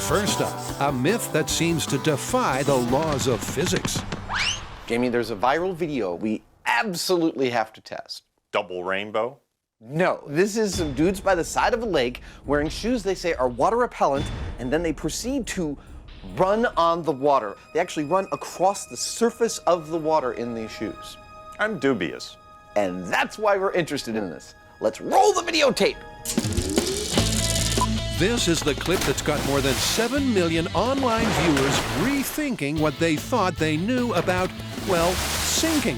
First up, a myth that seems to defy the laws of physics. Jamie, there's a viral video we absolutely have to test. Double rainbow? No, this is some dudes by the side of a lake wearing shoes they say are water repellent, and then they proceed to run on the water. They actually run across the surface of the water in these shoes. I'm dubious. And that's why we're interested in this. Let's roll the videotape. This is the clip that's got more than 7 million online viewers rethinking what they thought they knew about, well, sinking.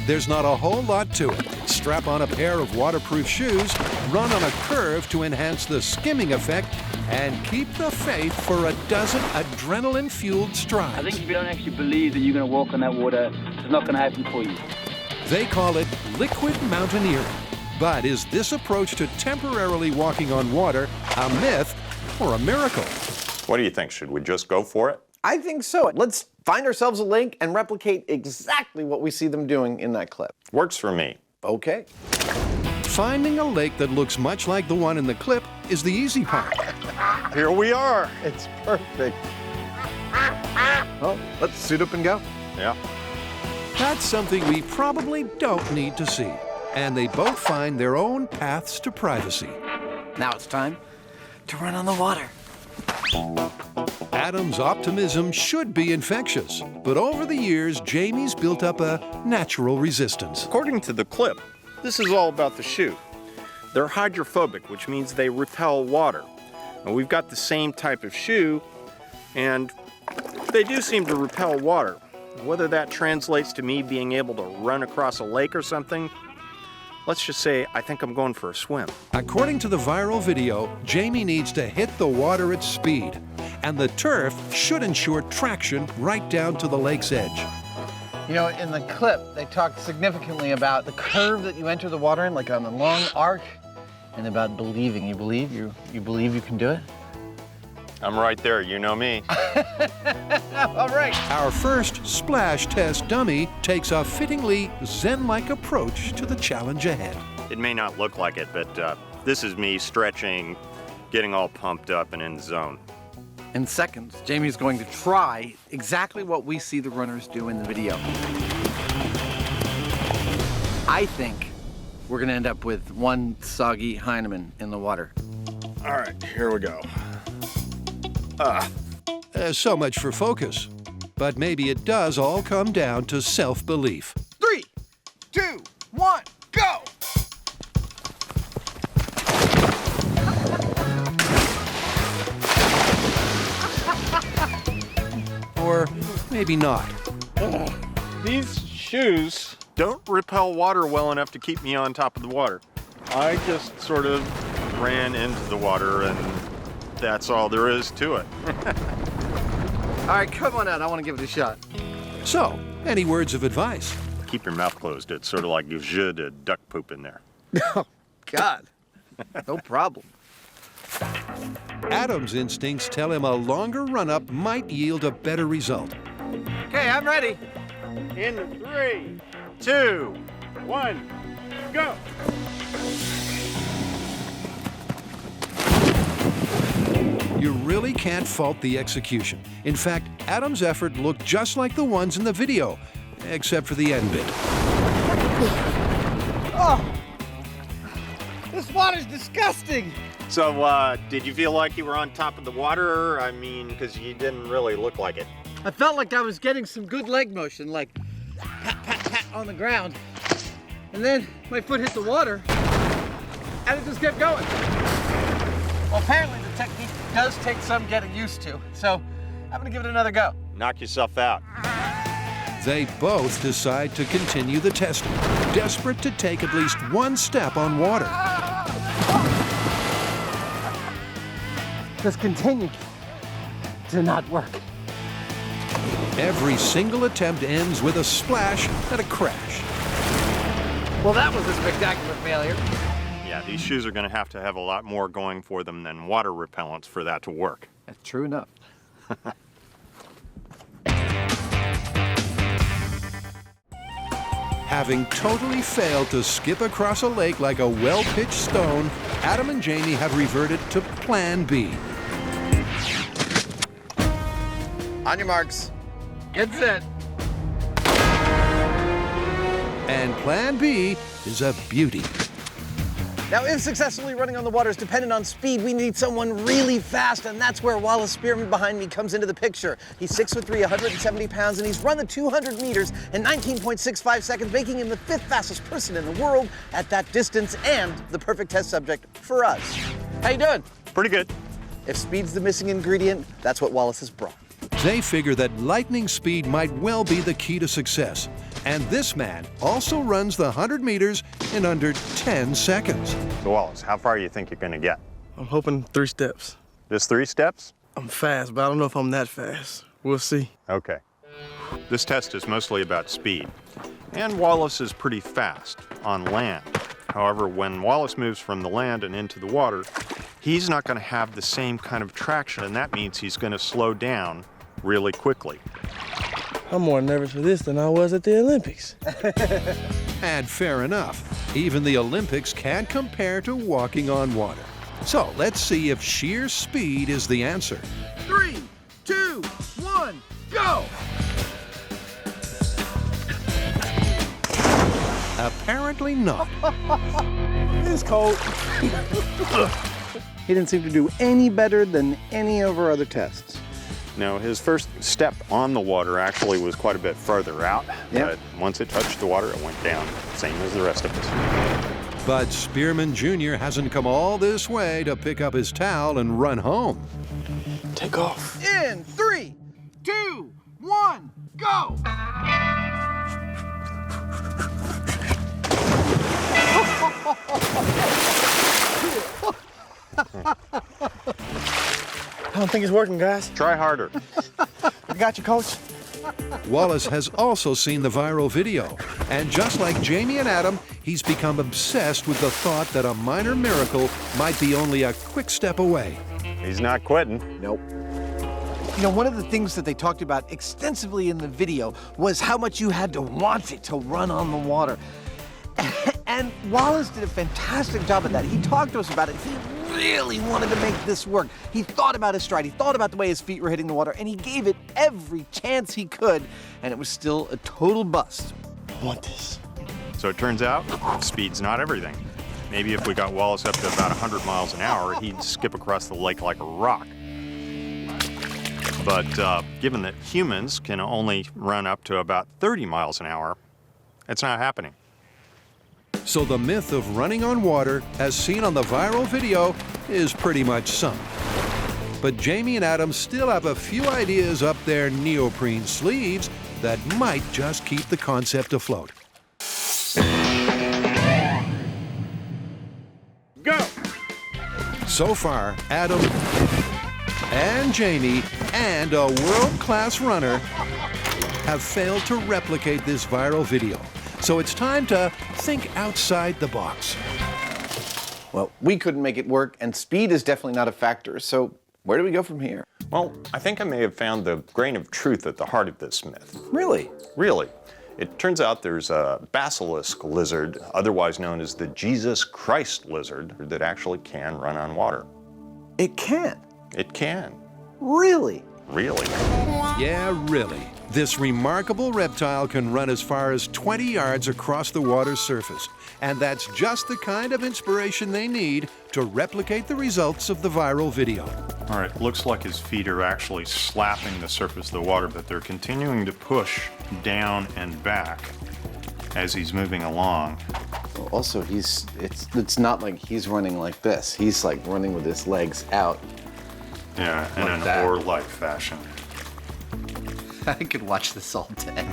There's not a whole lot to it. Strap on a pair of waterproof shoes, run on a curve to enhance the skimming effect, and keep the faith for a dozen adrenaline-fueled strides. I think if you don't actually believe that you're going to walk on that water, it's not going to happen for you. They call it liquid mountaineering. But is this approach to temporarily walking on water a myth or a miracle? What do you think? Should we just go for it? I think so. Let's find ourselves a lake and replicate exactly what we see them doing in that clip. Works for me. Okay. Finding a lake that looks much like the one in the clip is the easy part. Here we are. It's perfect. Well, let's suit up and go. Yeah. That's something we probably don't need to see. And they both find their own paths to privacy. Now it's time to run on the water. Adam's optimism should be infectious, but over the years, Jamie's built up a natural resistance. According to the clip, this is all about the shoe. They're hydrophobic, which means they repel water. And we've got the same type of shoe, and they do seem to repel water. Whether that translates to me being able to run across a lake or something, let's just say I think I'm going for a swim. According to the viral video, Jamie needs to hit the water at speed, and the turf should ensure traction right down to the lake's edge. You know, in the clip, they talked significantly about the curve that you enter the water in, like on a long arc, and about believing. You believe? You believe you can do it? I'm right there. You know me. All right. Our first splash test dummy takes a fittingly zen-like approach to the challenge ahead. It may not look like it, but this is me stretching, getting all pumped up and in the zone. In seconds, Jamie's going to try exactly what we see the runners do in the video. I think we're going to end up with one soggy Heinemann in the water. All right, here we go. So much for focus. But maybe it does all come down to self-belief. 3, 2, 1, go! Or maybe not. These shoes don't repel water well enough to keep me on top of the water. I just sort of ran into the water, and that's all there is to it. All right, come on out. I want to give it a shot. So, any words of advice? Keep your mouth closed. It's sort of like you should duck poop in there. Oh, God. No problem. Adam's instincts tell him a longer run-up might yield a better result. Okay, I'm ready. In 3, 2, 1, go! You really can't fault the execution. In fact, Adam's effort looked just like the ones in the video, except for the end bit. Oh, this water's disgusting. So, did you feel like you were on top of the water? I mean, because you didn't really look like it. I felt like I was getting some good leg motion, like pat, pat, pat on the ground. And then my foot hit the water, and it just kept going. Well, apparently the technique does take some getting used to, so I'm gonna give it another go. Knock yourself out. They both decide to continue the testing, desperate to take at least one step on water. Just continue to not work. Every single attempt ends with a splash and a crash. Well, that was a spectacular failure. Yeah, these shoes are going to have a lot more going for them than water repellents for that to work. That's true enough. Having totally failed to skip across a lake like a well-pitched stone, Adam and Jamie have reverted to Plan B. On your marks. Get set. And plan B is a beauty. Now, if successfully running on the water is dependent on speed, we need someone really fast, and that's where Wallace Spearman behind me comes into the picture. He's 6'3", 170 pounds, and he's run the 200 meters in 19.65 seconds, making him the 5th fastest person in the world at that distance and the perfect test subject for us. How you doing? Pretty good. If speed's the missing ingredient, that's what Wallace has brought. They figure that lightning speed might well be the key to success. And this man also runs the 100 meters in under 10 seconds. So Wallace, how far do you think you're going to get? I'm hoping 3 steps. Just 3 steps? I'm fast, but I don't know if I'm that fast. We'll see. Okay. This test is mostly about speed. And Wallace is pretty fast on land. However, when Wallace moves from the land and into the water, he's not going to have the same kind of traction, and that means he's going to slow down really quickly. I'm more nervous for this than I was at the Olympics. And fair enough. Even the Olympics can't compare to walking on water. So let's see if sheer speed is the answer. 3, 2, 1, go! Apparently not. It's cold. He didn't seem to do any better than any of our other tests. Now, his first step on the water actually was quite a bit further out. Yep. But once it touched the water, it went down, same as the rest of us. But Spearman Jr. hasn't come all this way to pick up his towel and run home. Take off. In 3, 2, 1, go! I don't think it's working, guys. Try harder. I got you, coach. Wallace has also seen the viral video. And just like Jamie and Adam, he's become obsessed with the thought that a minor miracle might be only a quick step away. He's not quitting. Nope. You know, one of the things that they talked about extensively in the video was how much you had to want it to run on the water. And Wallace did a fantastic job at that. He talked to us about it. He really wanted to make this work. He thought about his stride. He thought about the way his feet were hitting the water, and he gave it every chance he could, and it was still a total bust. I want this. So it turns out, speed's not everything. Maybe if we got Wallace up to about 100 miles an hour, he'd skip across the lake like a rock. But given that humans can only run up to about 30 miles an hour, it's not happening. So the myth of running on water, as seen on the viral video, is pretty much sunk. But Jamie and Adam still have a few ideas up their neoprene sleeves that might just keep the concept afloat. Go! So far, Adam and Jamie and a world-class runner have failed to replicate this viral video. So it's time to think outside the box. Well, we couldn't make it work, and speed is definitely not a factor. So where do we go from here? Well, I think I may have found the grain of truth at the heart of this myth. Really? Really. It turns out there's a basilisk lizard, otherwise known as the Jesus Christ lizard, that actually can run on water. It can. It can. Really? Really. Yeah, really. This remarkable reptile can run as far as 20 yards across the water's surface. And that's just the kind of inspiration they need to replicate the results of the viral video. All right, looks like his feet are actually slapping the surface of the water, but they're continuing to push down and back as he's moving along. Also, it's not like he's running like this. He's like running with his legs out. Yeah, in Like an that. oar-like fashion. I could watch this all day.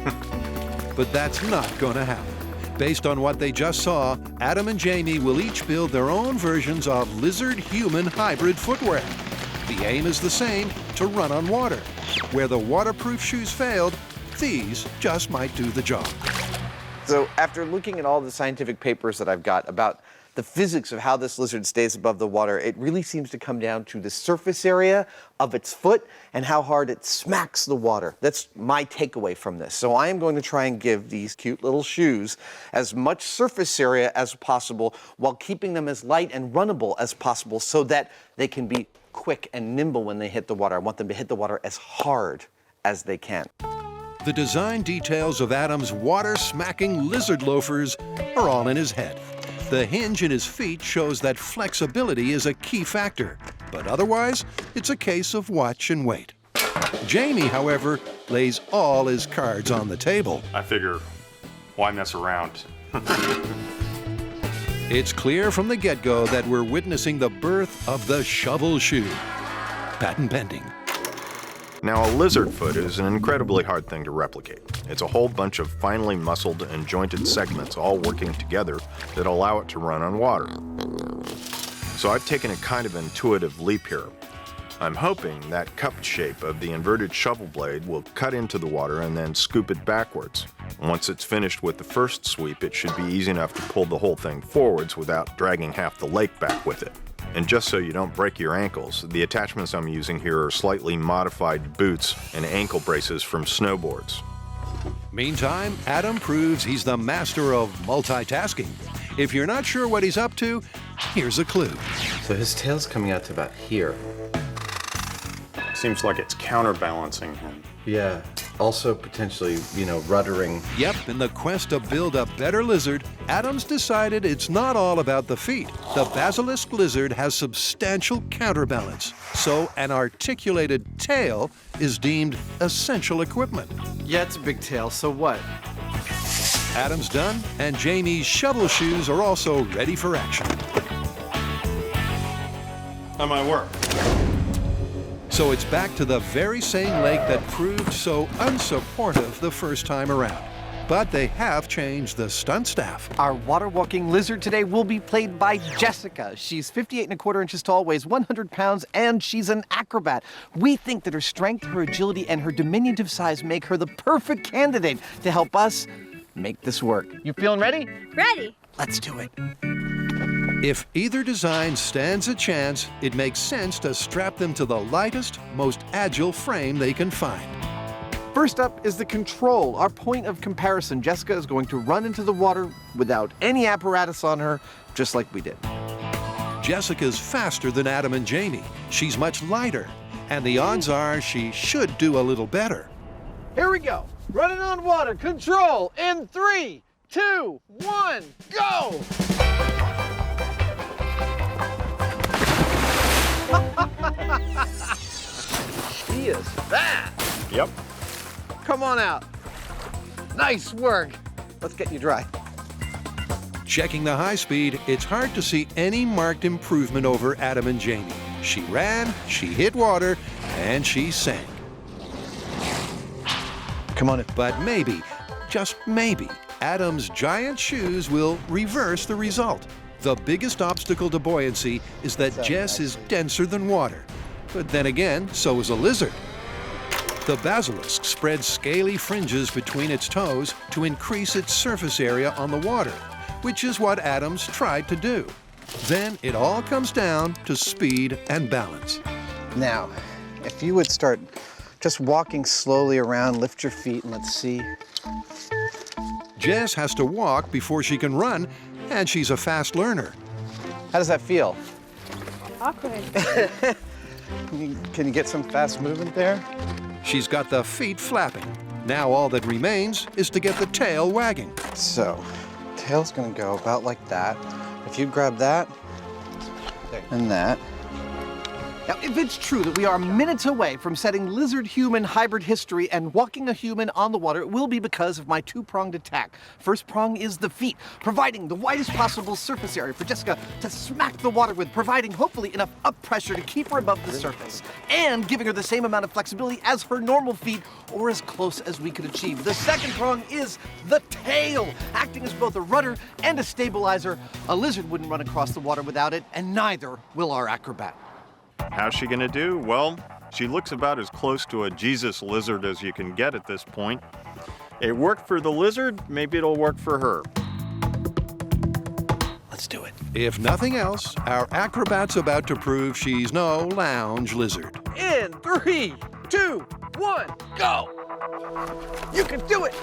But that's not going to happen. Based on what they just saw, Adam and Jamie will each build their own versions of lizard-human hybrid footwear. The aim is the same, to run on water. Where the waterproof shoes failed, these just might do the job. So after looking at all the scientific papers that I've got about the physics of how this lizard stays above the water, it really seems to come down to the surface area of its foot and how hard it smacks the water. That's my takeaway from this. So I am going to try and give these cute little shoes as much surface area as possible while keeping them as light and runnable as possible so that they can be quick and nimble when they hit the water. I want them to hit the water as hard as they can. The design details of Adam's water-smacking lizard loafers are all in his head. The hinge in his feet shows that flexibility is a key factor, but otherwise, it's a case of watch and wait. Jamie, however, lays all his cards on the table. I figure, why mess around? It's clear from the get-go that we're witnessing the birth of the shovel shoe. Patent pending. Now, a lizard foot is an incredibly hard thing to replicate. It's a whole bunch of finely muscled and jointed segments all working together that allow it to run on water. So I've taken a kind of intuitive leap here. I'm hoping that cupped shape of the inverted shovel blade will cut into the water and then scoop it backwards. Once it's finished with the first sweep, it should be easy enough to pull the whole thing forwards without dragging half the lake back with it. And just so you don't break your ankles, the attachments I'm using here are slightly modified boots and ankle braces from snowboards. Meantime, Adam proves he's the master of multitasking. If you're not sure what he's up to, here's a clue. So his tail's coming out to about here. Seems like it's counterbalancing him. Yeah. Also potentially, ruddering. Yep, in the quest to build a better lizard, Adam's decided it's not all about the feet. The basilisk lizard has substantial counterbalance, so an articulated tail is deemed essential equipment. Yeah, it's a big tail, so what? Adam's done, and Jamie's shovel shoes are also ready for action. How might work? So it's back to the very same lake that proved so unsupportive the first time around. But they have changed the stunt staff. Our water-walking lizard today will be played by Jessica. She's 58¼ inches tall, weighs 100 pounds, and she's an acrobat. We think that her strength, her agility, and her diminutive size make her the perfect candidate to help us make this work. You feeling ready? Ready. Let's do it. If either design stands a chance, it makes sense to strap them to the lightest, most agile frame they can find. First up is the control, our point of comparison. Jessica is going to run into the water without any apparatus on her, just like we did. Jessica's faster than Adam and Jamie. She's much lighter, and the odds are she should do a little better. Here we go. Running on water, control, in 3, 2, 1, go! He is fast. Yep. Come on out. Nice work. Let's get you dry. Checking the high speed, it's hard to see any marked improvement over Adam and Jamie. She ran, she hit water, and she sank. Come on in. But maybe, just maybe, Adam's giant shoes will reverse the result. The biggest obstacle to buoyancy is that Jess is denser than water. But then again, so is a lizard. The basilisk spreads scaly fringes between its toes to increase its surface area on the water, which is what Adam's tried to do. Then it all comes down to speed and balance. Now, if you would start just walking slowly around, lift your feet, and let's see. Jess has to walk before she can run, and she's a fast learner. How does that feel? Awkward. Can you get some fast movement there? She's got the feet flapping. Now all that remains is to get the tail wagging. So, tail's gonna go about like that. If you grab that and that. Now, if it's true that we are minutes away from setting lizard-human hybrid history and walking a human on the water, it will be because of my two-pronged attack. First prong is the feet, providing the widest possible surface area for Jessica to smack the water with, providing hopefully enough up pressure to keep her above the surface, and giving her the same amount of flexibility as her normal feet, or as close as we could achieve. The second prong is the tail, acting as both a rudder and a stabilizer. A lizard wouldn't run across the water without it, and neither will our acrobat. How's she gonna do? Well, she looks about as close to a Jesus lizard as you can get at this point. It worked for the lizard, maybe it'll work for her. Let's do it. If nothing else, our acrobat's about to prove she's no lounge lizard. In 3, 2, 1, go! You can do it!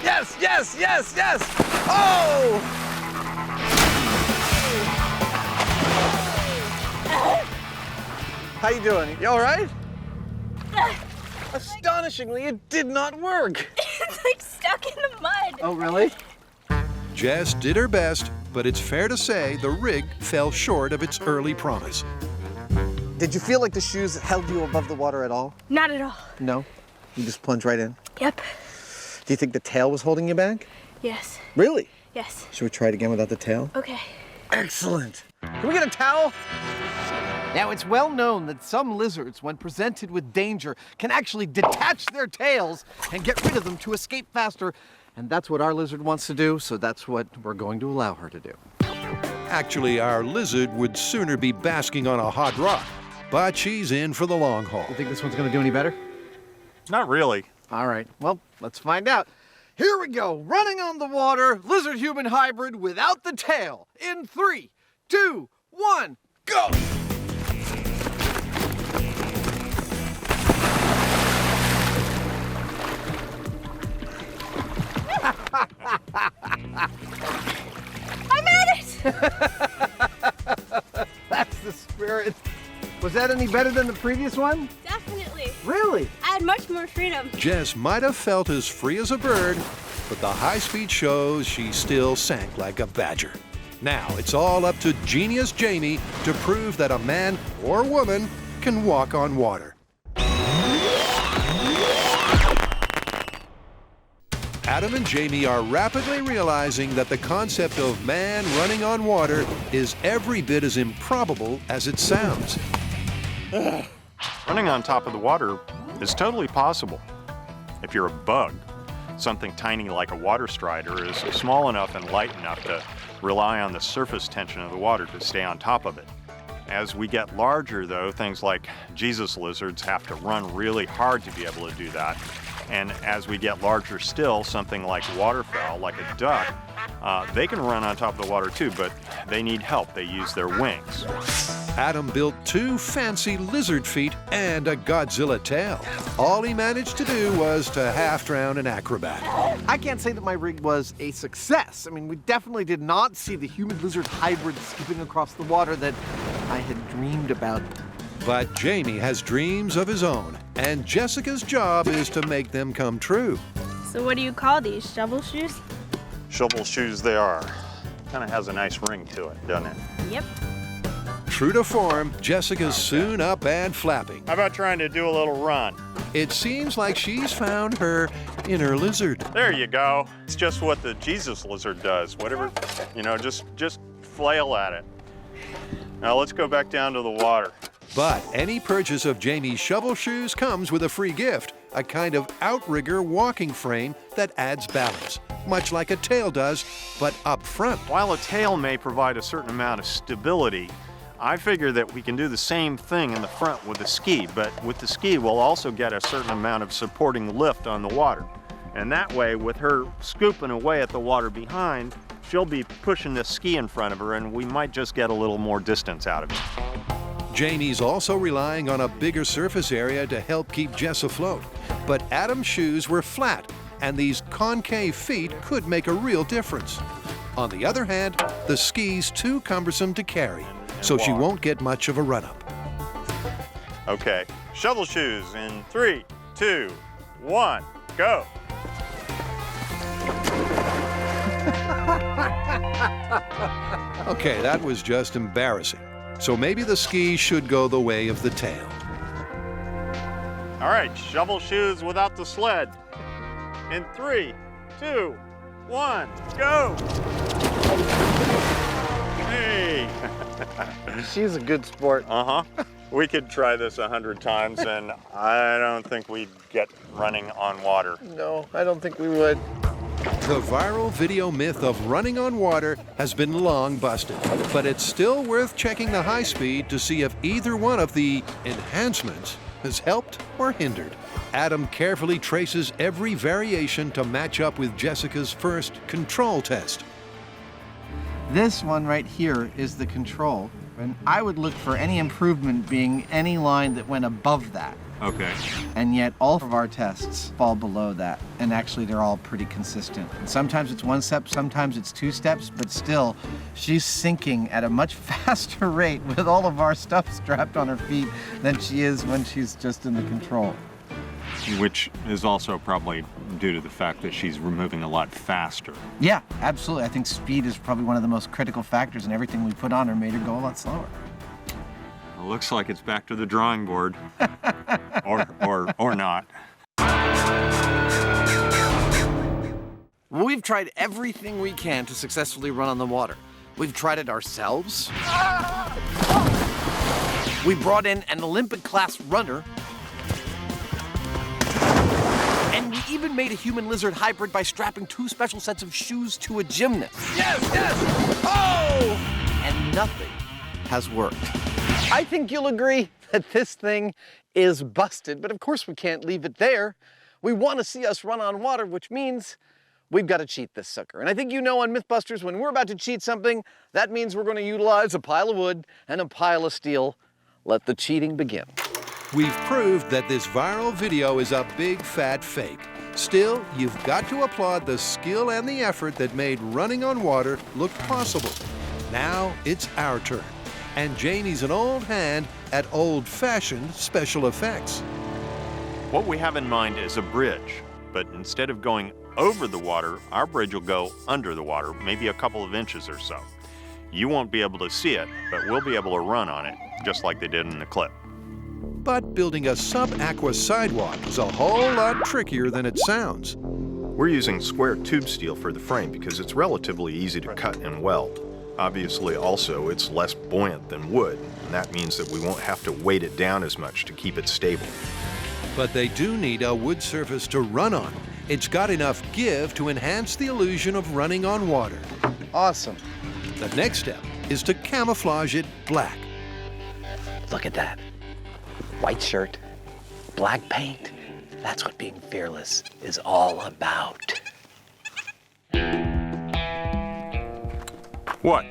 Yes, yes, yes, yes! Oh! How you doing? You all right? Astonishingly, it did not work. It's like stuck in the mud. Oh, really? Jess did her best, but it's fair to say the rig fell short of its early promise. Did you feel like the shoes held you above the water at all? Not at all. No? You just plunged right in? Yep. Do you think the tail was holding you back? Yes. Really? Yes. Should we try it again without the tail? Okay. Excellent. Can we get a towel? Now, it's well known that some lizards, when presented with danger, can actually detach their tails and get rid of them to escape faster. And that's what our lizard wants to do, so that's what we're going to allow her to do. Actually, our lizard would sooner be basking on a hot rock, but she's in for the long haul. You think this one's going to do any better? Not really. All right, well, let's find out. Here we go, running on the water, lizard-human hybrid without the tail. In 3, 2, 1, go! I'm at it! That's the spirit. Was that any better than the previous one? Definitely. Really? I had much more freedom. Jess might have felt as free as a bird, but the high speed shows she still sank like a badger. Now it's all up to Genius Jamie to prove that a man or woman can walk on water. Adam and Jamie are rapidly realizing that the concept of man running on water is every bit as improbable as it sounds. Running on top of the water is totally possible. If you're a bug, something tiny like a water strider is small enough and light enough to rely on the surface tension of the water to stay on top of it. As we get larger, though, things like Jesus lizards have to run really hard to be able to do that. And as we get larger still, something like waterfowl, like a duck, they can run on top of the water too, but they need help. They use their wings. Adam built 2 fancy lizard feet and a Godzilla tail. All he managed to do was to half-drown an acrobat. I can't say that my rig was a success. I mean, we definitely did not see the human-lizard hybrid skipping across the water that I had dreamed about. But Jamie has dreams of his own, and Jessica's job is to make them come true. So what do you call these? Shovel shoes? Shovel shoes they are. Kind of has a nice ring to it, doesn't it? Yep. True to form, Jessica's soon up and flapping. How about trying to do a little run? It seems like she's found her inner lizard. There you go. It's just what the Jesus lizard does. Whatever, you know, just flail at it. Now let's go back down to the water. But any purchase of Jamie's shovel shoes comes with a free gift, a kind of outrigger walking frame that adds balance, much like a tail does, but up front. While a tail may provide a certain amount of stability, I figure that we can do the same thing in the front with the ski, but with the ski we'll also get a certain amount of supporting lift on the water. And that way, with her scooping away at the water behind, she'll be pushing the ski in front of her, and we might just get a little more distance out of it. Jamie's also relying on a bigger surface area to help keep Jess afloat. But Adam's shoes were flat, and these concave feet could make a real difference. On the other hand, the ski's too cumbersome to carry, so she won't get much of a run-up. Okay, shovel shoes in 3, 2, 1, go. Okay, that was just embarrassing. So maybe the ski should go the way of the tail. All right, shovel shoes without the sled. In 3, 2, 1, go. Hey. She's a good sport. We could try this 100 times, and I don't think we'd get running on water. No, I don't think we would. The viral video myth of running on water has been long busted, but it's still worth checking the high speed to see if either one of the enhancements has helped or hindered. Adam carefully traces every variation to match up with Jessica's first control test. This one right here is the control, and I would look for any improvement being any line that went above that. Okay. And yet all of our tests fall below that, and actually they're all pretty consistent. And sometimes it's 1 step, sometimes it's 2 steps, but still, she's sinking at a much faster rate with all of our stuff strapped on her feet than she is when she's just in the control. Which is also probably due to the fact that she's moving a lot faster. Yeah, absolutely. I think speed is probably one of the most critical factors, and everything we put on her made her go a lot slower. It looks like it's back to the drawing board. or not. We've tried everything we can to successfully run on the water. We've tried it ourselves. We brought in an Olympic-class runner. And we even made a human-lizard hybrid by strapping 2 special sets of shoes to a gymnast. Yes, yes! Oh! And nothing has worked. I think you'll agree that this thing is busted, but of course we can't leave it there. We want to see us run on water, which means we've got to cheat this sucker. And I think you know on MythBusters, when we're about to cheat something, that means we're going to utilize a pile of wood and a pile of steel. Let the cheating begin. We've proved that this viral video is a big fat fake. Still, you've got to applaud the skill and the effort that made running on water look possible. Now it's our turn. And Jamie's an old hand at old-fashioned special effects. What we have in mind is a bridge, but instead of going over the water, our bridge will go under the water, maybe a couple of inches or so. You won't be able to see it, but we'll be able to run on it, just like they did in the clip. But building a sub-aqua sidewalk is a whole lot trickier than it sounds. We're using square tube steel for the frame because it's relatively easy to cut and weld. Obviously, also, it's less buoyant than wood, and that means that we won't have to weight it down as much to keep it stable. But they do need a wood surface to run on. It's got enough give to enhance the illusion of running on water. Awesome. The next step is to camouflage it black. Look at that. White shirt, black paint. That's what being fearless is all about. What?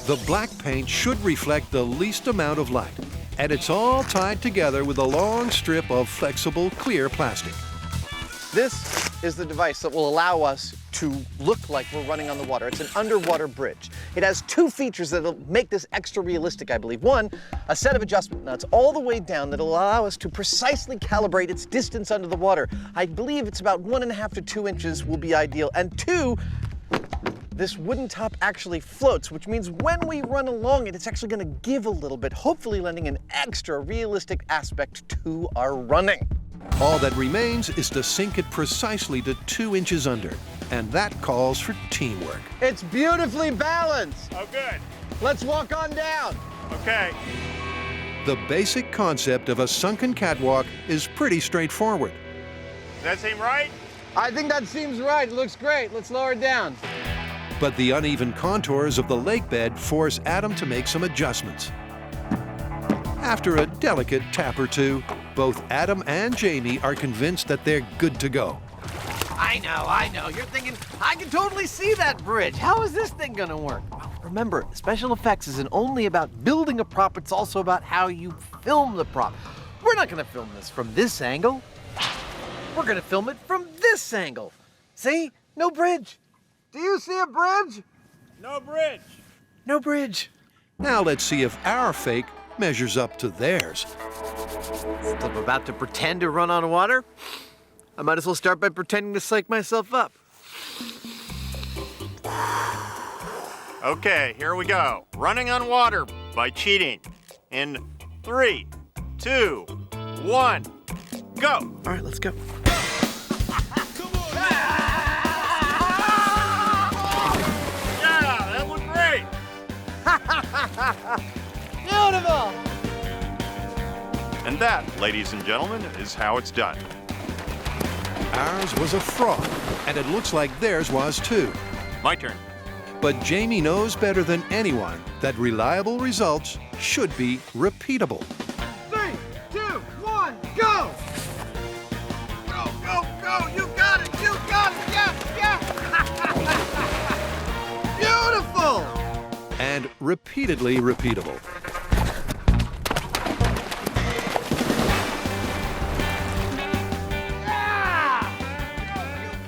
The black paint should reflect the least amount of light, and it's all tied together with a long strip of flexible, clear plastic. This is the device that will allow us to look like we're running on the water. It's an underwater bridge. It has 2 features that'll make this extra realistic, I believe. One, a set of adjustment nuts all the way down that'll allow us to precisely calibrate its distance under the water. I believe it's about 1.5 to 2 inches will be ideal. And 2, this wooden top actually floats, which means when we run along it, it's actually going to give a little bit, hopefully lending an extra realistic aspect to our running. All that remains is to sink it precisely to 2 inches under, and that calls for teamwork. It's beautifully balanced. Oh, good. Let's walk on down. Okay. The basic concept of a sunken catwalk is pretty straightforward. Does that seem right? I think that seems right. It looks great. Let's lower it down. But the uneven contours of the lake bed force Adam to make some adjustments. After a delicate tap or two, both Adam and Jamie are convinced that they're good to go. I know. You're thinking, I can totally see that bridge. How is this thing gonna work? Well, remember, special effects isn't only about building a prop, it's also about how you film the prop. We're not gonna film this from this angle. We're gonna film it from this angle. See? No bridge. Do you see a bridge? No bridge. No bridge. Now let's see if our fake measures up to theirs. Since I'm about to pretend to run on water, I might as well start by pretending to psych myself up. Okay, here we go. Running on water by cheating. In 3, 2, 1, go. All right, let's go. Yeah, that was great. Beautiful. And that, ladies and gentlemen, is how it's done. Ours was a fraud, and it looks like theirs was too. My turn. But Jamie knows better than anyone that reliable results should be repeatable. 3, 2, 1, go! Go, go, go! You got it! You got it! Yeah! Beautiful! And repeatedly repeatable.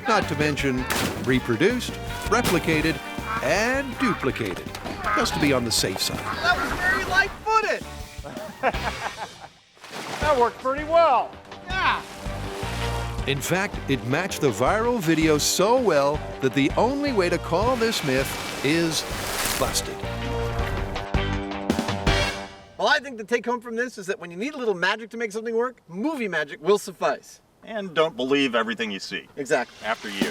Not to mention reproduced, replicated, and duplicated, just to be on the safe side. That was very light-footed. That worked pretty well. Yeah. In fact, it matched the viral video so well that the only way to call this myth is busted. Well, I think the take home from this is that when you need a little magic to make something work, movie magic will suffice. And don't believe everything you see. Exactly. After you.